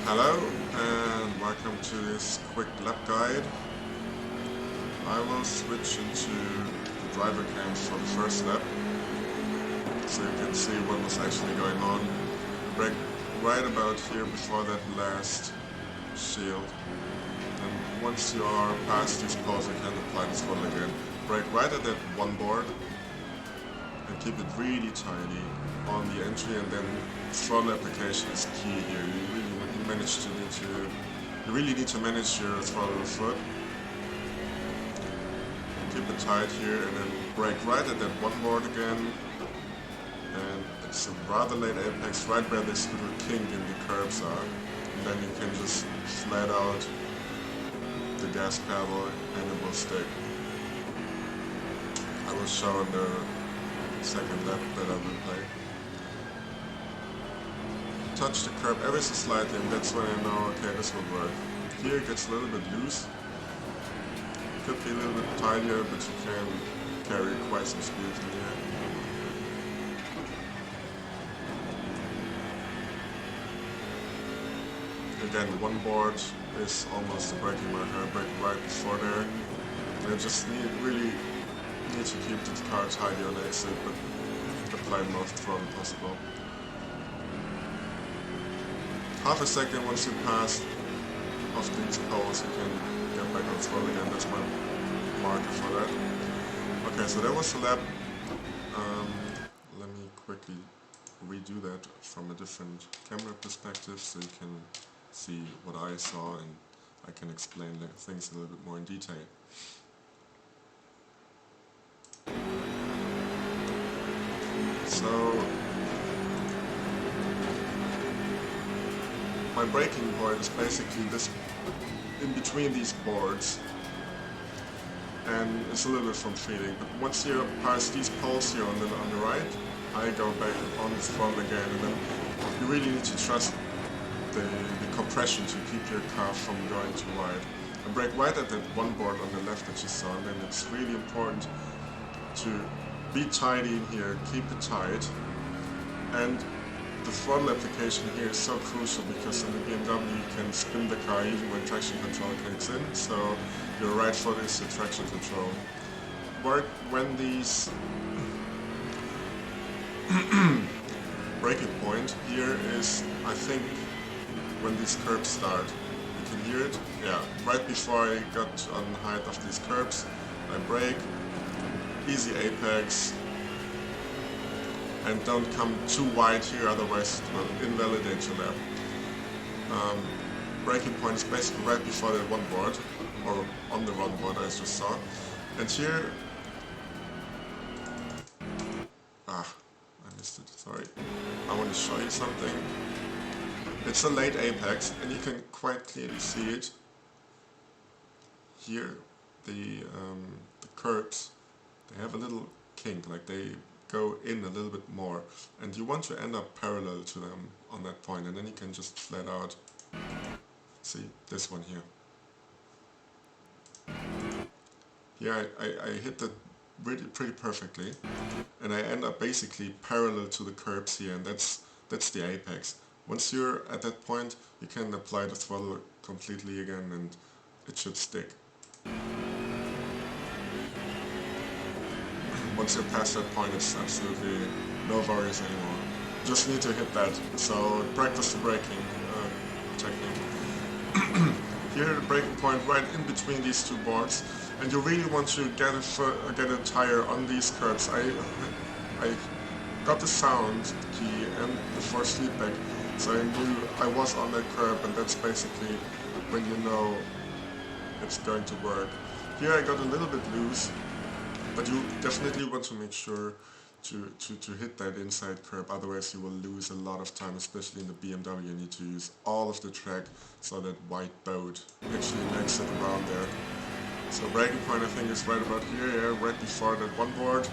Hello and welcome to this quick lap guide. I will switch into the driver cam for the first lap so you can see what was actually going on. Brake right about here before that last shield, and once you are past these poles you can apply this one again. Brake right at that one board and keep it really tidy on the entry, and then throttle application is key here. You really need to manage your throttle foot. Keep it tight here and then brake right at that one board again. And it's a rather late apex right where this little kink in the curbs are. And then you can just flat out the gas pedal and it will stick. I will show in the second lap that I will play. Touch the curb ever so slightly and that's when I know, okay, this will work. Here it gets a little bit loose. Could be a little bit tighter, but you can carry quite some speed in here. Again, one board is almost the braking marker. I brake right before there. I just really need to keep the car tidy on exit, but apply most throttle possible. Half a second once you pass off these poles, you can get back on throttle again. That's my marker for that. Okay, so that was the lap. Let me quickly redo that from a different camera perspective so you can see what I saw and I can explain things a little bit more in detail. So my braking point is basically this in between these boards, and it's a little bit from feeling, but once you're past these poles here on the right, I go back on the throttle again, and then you really need to trust the compression to keep your car from going too wide. I brake right at that one board on the left that you saw, and then it's really important to be tidy in here, keep it tight, and the throttle application here is so crucial because in the BMW you can spin the car even when traction control kicks in, so your right foot is the traction control. When these braking point here is, I think, when these curbs start. You can hear it? Yeah, right before I got on height of these curbs, I brake, easy apex, and don't come too wide here, otherwise it will invalidate your lap. Braking point is basically right before that one board, or on the one board I just saw. And here, I missed it, sorry. I want to show you something. It's a late apex, and you can quite clearly see it. Here, the curbs, they have a little kink, like they go in a little bit more, and you want to end up parallel to them on that point, and then you can just flat out see this one here. Here I hit that really pretty perfectly, and I end up basically parallel to the curbs here, and that's the apex. Once you're at that point, you can apply the throttle completely again and it should stick. Once you're past that point, it's absolutely no worries anymore. Just need to hit that, so practice the braking technique. Here the braking point right in between these two boards, and you really want to get a tire on these curbs. I got the sound key and the force feedback, so I knew I was on that curb, and that's basically when you know it's going to work. Here I got a little bit loose, but you definitely want to make sure to hit that inside curb, otherwise you will lose a lot of time, especially in the BMW. You need to use all of the track so that white boat actually makes it around there. So braking point I think is right about here, yeah, right before that one board.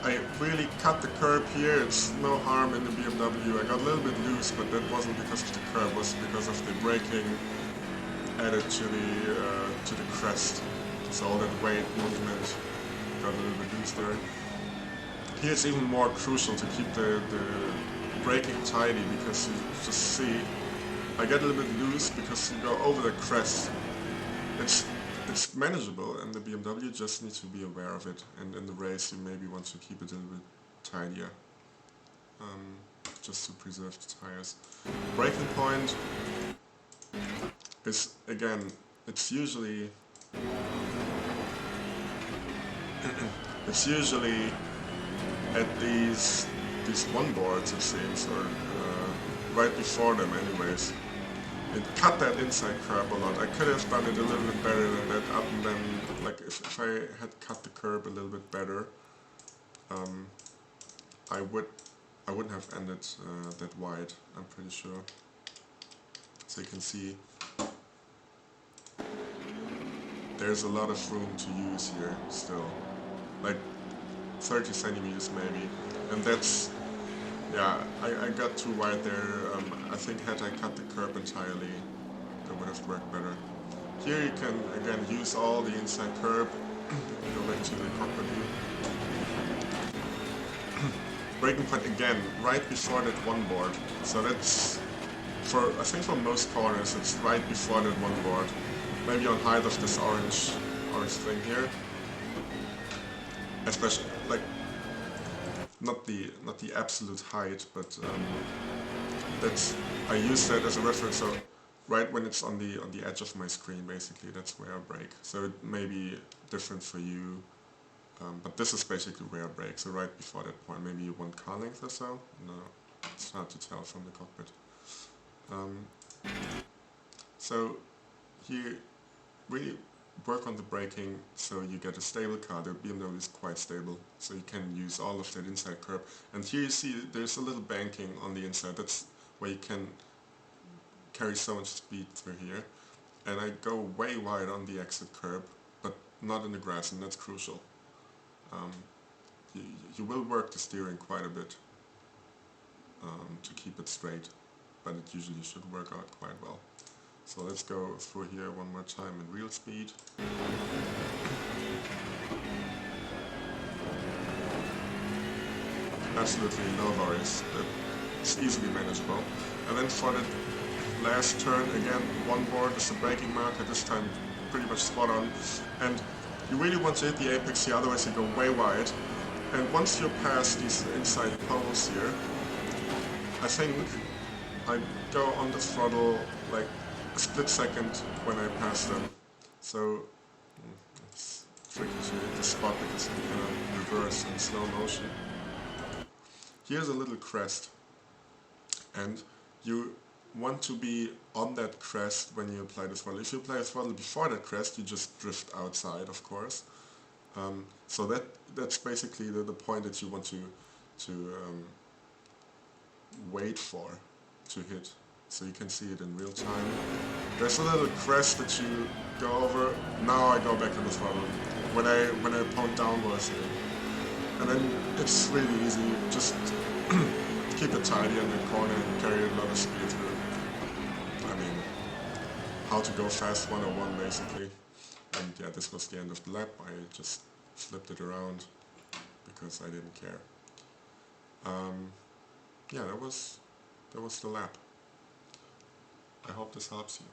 I really cut the curb here, it's no harm in the BMW. I got a little bit loose, but that wasn't because of the curb, it was because of the braking added to the crest. So all that weight movement got a little bit loose there. Here it's even more crucial to keep the braking tidy, because you just see I get a little bit loose because you go over the crest. It's manageable, and the BMW just needs to be aware of it, and in the race you maybe want to keep it a little bit tidier, just to preserve the tires. Braking point is, again, it's usually at these one boards, it seems, or right before them anyways. It cut that inside curb a lot. I could have done it a little bit better than that, other than, like, if I had cut the curb a little bit better, I wouldn't have ended that wide, I'm pretty sure. So you can see there's a lot of room to use here still, like 30 centimeters maybe, and that's, yeah, I got too wide there. I think had I cut the curb entirely, that would have worked better. Here you can again use all the inside curb. Go back to the cockpit view. Braking point again, right before that one board. So that's, I think for most corners it's right before that one board. Maybe on height of this orange thing here. Especially, like, not the absolute height, but that's, I use that as a reference. So right when it's on the edge of my screen, basically, that's where I brake. So it may be different for you, but this is basically where I brake. So right before that point, maybe 1 car length or so. No, it's hard to tell from the cockpit. So here, really work on the braking so you get a stable car. The BMW is quite stable, so you can use all of that inside curb. And here you see there's a little banking on the inside. That's where you can carry so much speed through here. And I go way wide on the exit curb, but not in the grass, and that's crucial. You will work the steering quite a bit to keep it straight, but it usually should work out quite well. So let's go through here one more time in real speed. Absolutely no worries, it's easily manageable. And then for the last turn, again, one board is the braking marker, this time pretty much spot on. And you really want to hit the apex here, otherwise you go way wide. And once you're past these inside poles here, I think I go on the throttle like a split second when I pass them. So it's tricky to hit the spot because you can reverse in slow motion. Here's a little crest, and you want to be on that crest when you apply the throttle. If you apply the throttle before that crest, you just drift outside, of course. So that's basically the point that you want to wait for to hit. So you can see it in real time. There's a little crest that you go over. Now I go back on the throttle when I point downwards here. And then it's really easy. Just keep it tidy in the corner and carry a lot of speed through. I mean, how to go fast 101 basically. And yeah, this was the end of the lap. I just flipped it around because I didn't care. Yeah, that was the lap. I hope this helps you.